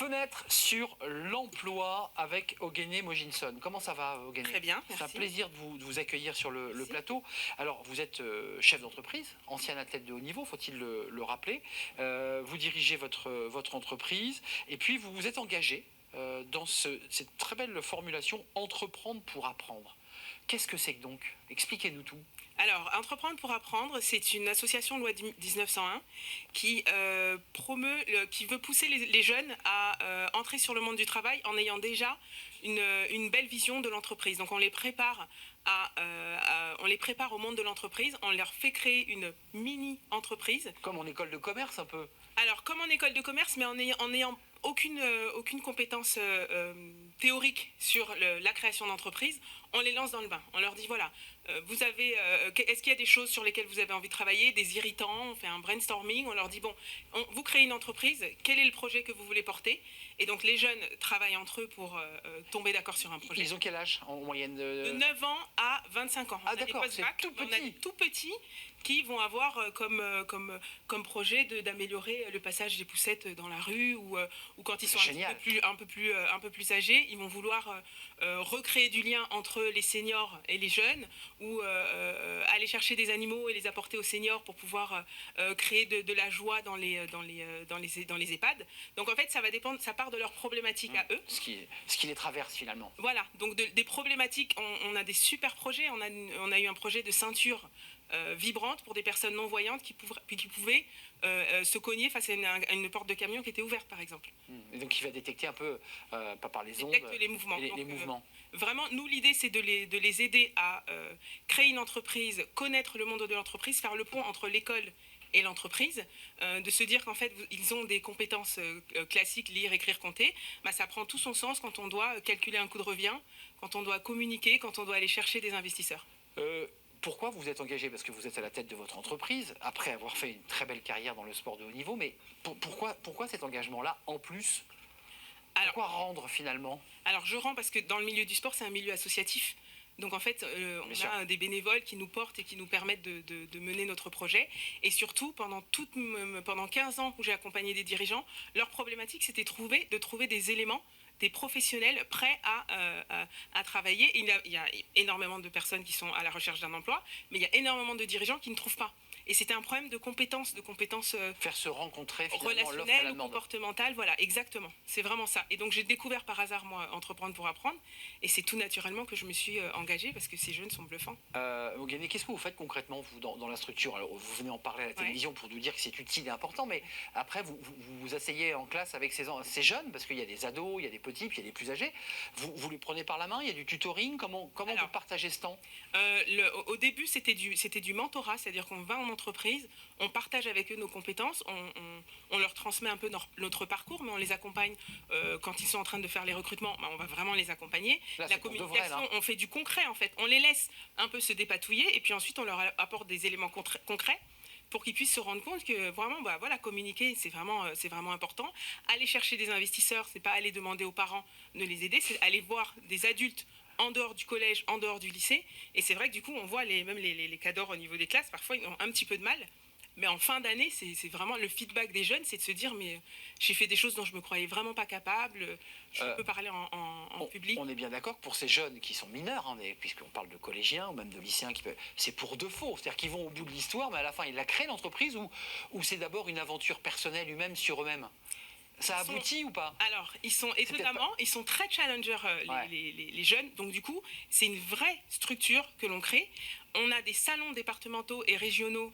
Fenêtre sur l'emploi avec Ogene Mojinson. Comment ça va, Ogene? Très bien, C'est un merci. plaisir de vous accueillir sur le plateau. Alors, vous êtes chef d'entreprise, ancien athlète de haut niveau, faut-il le rappeler. Vous dirigez votre entreprise et puis vous vous êtes engagé dans cette très belle formulation « Entreprendre pour apprendre ». Qu'est-ce que c'est que donc? Expliquez-nous tout. Alors, Entreprendre pour apprendre, c'est une association loi 1901 qui qui veut pousser les jeunes à entrer sur le monde du travail en ayant déjà une belle vision de l'entreprise. Donc, on les prépare au monde de l'entreprise, on leur fait créer une mini-entreprise. Comme en école de commerce un peu. Alors, comme en école de commerce, mais en ayant aucune compétence théorique sur la création d'entreprise, on les lance dans le bain. On leur dit voilà, est-ce qu'il y a des choses sur lesquelles vous avez envie de travailler, des irritants, on fait un brainstorming, on leur dit bon, vous créez une entreprise, quel est le projet que vous voulez porter? Et donc les jeunes travaillent entre eux pour tomber d'accord sur un projet. Ils ont quel âge en moyenne De 9 ans à 25 ans. Ah d'accord, c'est tout petit. On a des tout petits qui vont avoir comme projet d'améliorer le passage des poussettes dans la rue ou quand ils sont un peu plus âgés, ils vont vouloir recréer du lien entre les seniors et les jeunes ou aller chercher des animaux et les apporter aux seniors pour pouvoir créer de la joie dans les EHPAD. Donc en fait, ça va dépendre, ça part de leurs problématiques à eux. Ce qui les traverse finalement. Voilà, donc des problématiques, on a des super projets, on a eu un projet de ceinture vibrante pour des personnes non-voyantes qui pouvaient se cogner face à une porte de camion qui était ouverte, par exemple. Et donc il va détecter un peu, pas par les ondes, les mouvements. Les mouvements. Vraiment, nous, l'idée, c'est de les aider à créer une entreprise, connaître le monde de l'entreprise, faire le pont entre l'école et l'entreprise, de se dire qu'en fait, ils ont des compétences classiques, lire, écrire, compter. Ça prend tout son sens quand on doit calculer un coût de revient, quand on doit communiquer, quand on doit aller chercher des investisseurs. Pourquoi vous êtes engagé? Parce que vous êtes à la tête de votre entreprise, après avoir fait une très belle carrière dans le sport de haut niveau, mais pourquoi cet engagement-là en plus? Pourquoi rendre finalement? Alors je rends parce que dans le milieu du sport, c'est un milieu associatif. Donc en fait, on a des bénévoles qui nous portent et qui nous permettent de mener notre projet. Et surtout, pendant 15 ans où j'ai accompagné des dirigeants, leur problématique, c'était de trouver des éléments, des professionnels prêts à travailler. Il y a énormément de personnes qui sont à la recherche d'un emploi, mais il y a énormément de dirigeants qui ne trouvent pas. Et c'était un problème de compétences faire se rencontrer relationnelles ou comportementales, voilà, exactement. C'est vraiment ça. Et donc j'ai découvert par hasard, moi, Entreprendre pour apprendre, et c'est tout naturellement que je me suis engagée parce que ces jeunes sont bluffants. Ogene, qu'est-ce que vous faites concrètement, vous, dans la structure? Alors, vous venez en parler à la télévision pour nous dire que c'est utile et important, mais après, vous asseyez en classe avec ces jeunes, parce qu'il y a des ados, il y a des petits, puis il y a des plus âgés. Vous les prenez par la main, il y a du tutoring, comment vous partagez ce temps? Au début, c'était du mentorat, c'est-à-dire qu'on va en entreprise, on partage avec eux nos compétences, on leur transmet un peu notre parcours, mais on les accompagne quand ils sont en train de faire les recrutements, on va vraiment les accompagner. Là, la communication, on fait du concret en fait, on les laisse un peu se dépatouiller et puis ensuite on leur apporte des éléments concrets pour qu'ils puissent se rendre compte que vraiment, communiquer, c'est vraiment important. Aller chercher des investisseurs, c'est pas aller demander aux parents de les aider, c'est aller voir des adultes en dehors du collège, en dehors du lycée. Et c'est vrai que du coup, on voit même les cadors au niveau des classes, parfois ils ont un petit peu de mal. Mais en fin d'année, c'est vraiment le feedback des jeunes, c'est de se dire mais j'ai fait des choses dont je me croyais vraiment pas capable, je peux parler en public. On est bien d'accord que pour ces jeunes qui sont mineurs, puisqu'on parle de collégiens ou même de lycéens, c'est pour de faux, c'est-à-dire qu'ils vont au bout de l'histoire, mais à la fin ils la créent l'entreprise ou c'est d'abord une aventure personnelle humaine sur eux-mêmes? Ça aboutit ou pas? Alors, ils sont étonnamment, ils sont très challengers, les jeunes. Donc, du coup, c'est une vraie structure que l'on crée. On a des salons départementaux et régionaux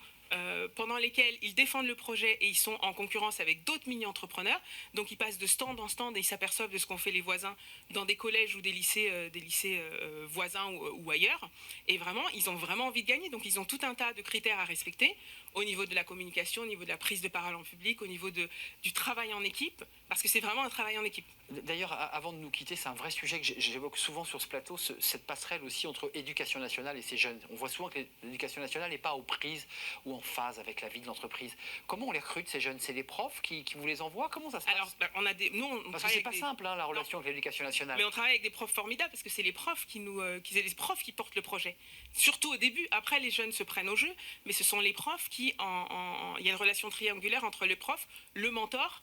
pendant lesquels ils défendent le projet et ils sont en concurrence avec d'autres mini-entrepreneurs. Donc, ils passent de stand en stand et ils s'aperçoivent de ce qu'ont fait les voisins dans des collèges ou des lycées voisins ou ailleurs. Et vraiment, ils ont vraiment envie de gagner. Donc, ils ont tout un tas de critères à respecter au niveau de la communication, au niveau de la prise de parole en public, au niveau du travail en équipe, parce que c'est vraiment un travail en équipe. D'ailleurs, avant de nous quitter, c'est un vrai sujet que j'évoque souvent sur ce plateau, cette passerelle aussi entre éducation nationale et ces jeunes. On voit souvent que l'éducation nationale n'est pas aux prises ou en phase avec la vie de l'entreprise. Comment on les recrute, ces jeunes? C'est les profs qui vous les envoient? Comment ça se passe? Alors, parce que c'est pas simple, la relation avec l'éducation nationale. Mais on travaille avec des profs formidables, parce que c'est les profs qui portent le projet. Surtout au début. Après, les jeunes se prennent au jeu, mais ce sont les profs qui, il y a une relation triangulaire entre le prof, le mentor,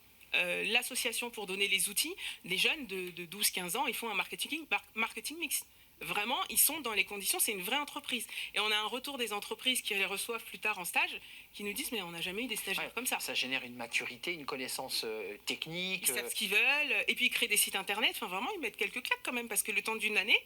l'association pour donner les outils. Des jeunes de 12-15 ans, ils font un marketing mix. Vraiment, ils sont dans les conditions, c'est une vraie entreprise. Et on a un retour des entreprises qui les reçoivent plus tard en stage, qui nous disent, mais on n'a jamais eu des stagiaires comme ça. Ça génère une maturité, une connaissance technique. Ils savent ce qu'ils veulent, et puis ils créent des sites internet, enfin vraiment, ils mettent quelques claques quand même, parce que le temps d'une année,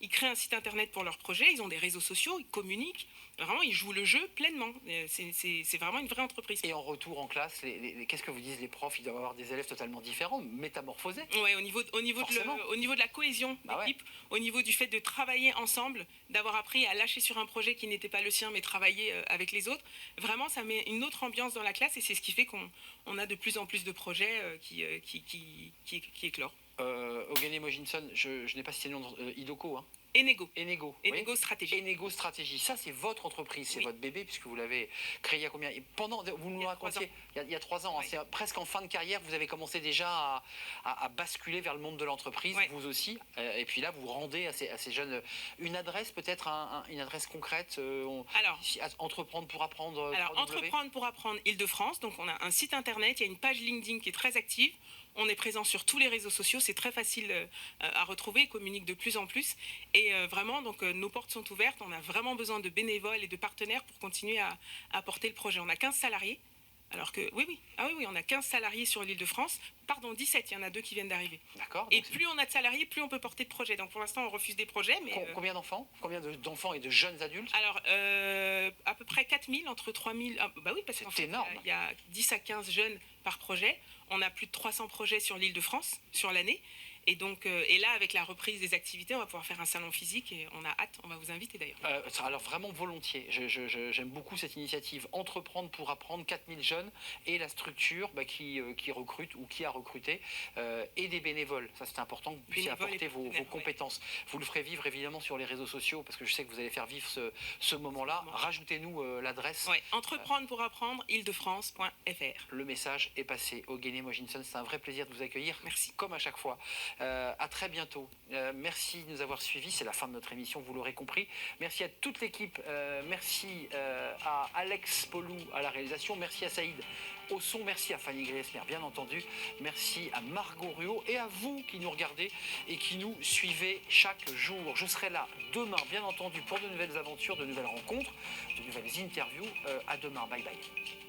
ils créent un site internet pour leur projet, ils ont des réseaux sociaux, ils communiquent, vraiment, ils jouent le jeu pleinement. C'est vraiment une vraie entreprise. Et en retour en classe, qu'est-ce que vous disent les profs? Ils doivent avoir des élèves totalement différents, métamorphosés. Oui, au niveau de la cohésion d'équipe, au niveau du fait de travailler ensemble, d'avoir appris à lâcher sur un projet qui n'était pas le sien, mais travailler avec les autres. Vraiment, ça met une autre ambiance dans la classe et c'est ce qui fait qu'on a de plus en plus de projets qui éclorent. Ogene Mojinson, je n'ai pas cité le nom Idoko, hein. Enego Stratégie. Enego Stratégie. Ça, c'est votre entreprise, c'est votre bébé, puisque vous l'avez créé il y a combien? Vous nous racontiez il y a 3 ans. Hein, c'est presque en fin de carrière, vous avez commencé déjà à basculer vers le monde de l'entreprise, vous aussi. Et puis là, vous rendez à ces jeunes une adresse, peut-être une adresse concrète. Entreprendre pour apprendre. Entreprendre pour apprendre Île-de-France. Donc, on a un site internet, il y a une page LinkedIn qui est très active. On est présent sur tous les réseaux sociaux, c'est très facile à retrouver, ils communiquent de plus en plus. Et vraiment, donc, nos portes sont ouvertes, on a vraiment besoin de bénévoles et de partenaires pour continuer à porter le projet. On a 15 salariés, alors que, oui, on a 15 salariés sur l'Île-de-France. Pardon, 17, il y en a 2 qui viennent d'arriver. D'accord. Et plus on a de salariés, plus on peut porter de projets. Donc pour l'instant, on refuse des projets. Mais combien d'enfants? Combien d'enfants et de jeunes adultes? Alors, à peu près 4000, entre 3000... bah oui, parce qu'en fait, il y a 10 à 15 jeunes par projet. On a plus de 300 projets sur l'Île-de-France, sur l'année. Et donc, et là, avec la reprise des activités, on va pouvoir faire un salon physique et on a hâte, on va vous inviter d'ailleurs. Alors vraiment volontiers, j'aime beaucoup cette initiative, Entreprendre pour apprendre, 4000 jeunes et la structure qui recrute ou qui a recruté et des bénévoles. Ça c'est important que vous puissiez apporter vos compétences. Vous le ferez vivre évidemment sur les réseaux sociaux parce que je sais que vous allez faire vivre ce moment-là. Rajoutez-nous l'adresse. Oui, entreprendre pour apprendre, île-de-france.fr. Le message est passé. Ogene Mojinson, c'est un vrai plaisir de vous accueillir. Merci. Comme à chaque fois. À très bientôt. Merci de nous avoir suivis. C'est la fin de notre émission, vous l'aurez compris. Merci à toute l'équipe. Merci à Alex Polou à la réalisation. Merci à Saïd au son. Merci à Fanny Griesmer, bien entendu. Merci à Margot Ruot et à vous qui nous regardez et qui nous suivez chaque jour. Je serai là demain, bien entendu, pour de nouvelles aventures, de nouvelles rencontres, de nouvelles interviews. À demain. Bye bye.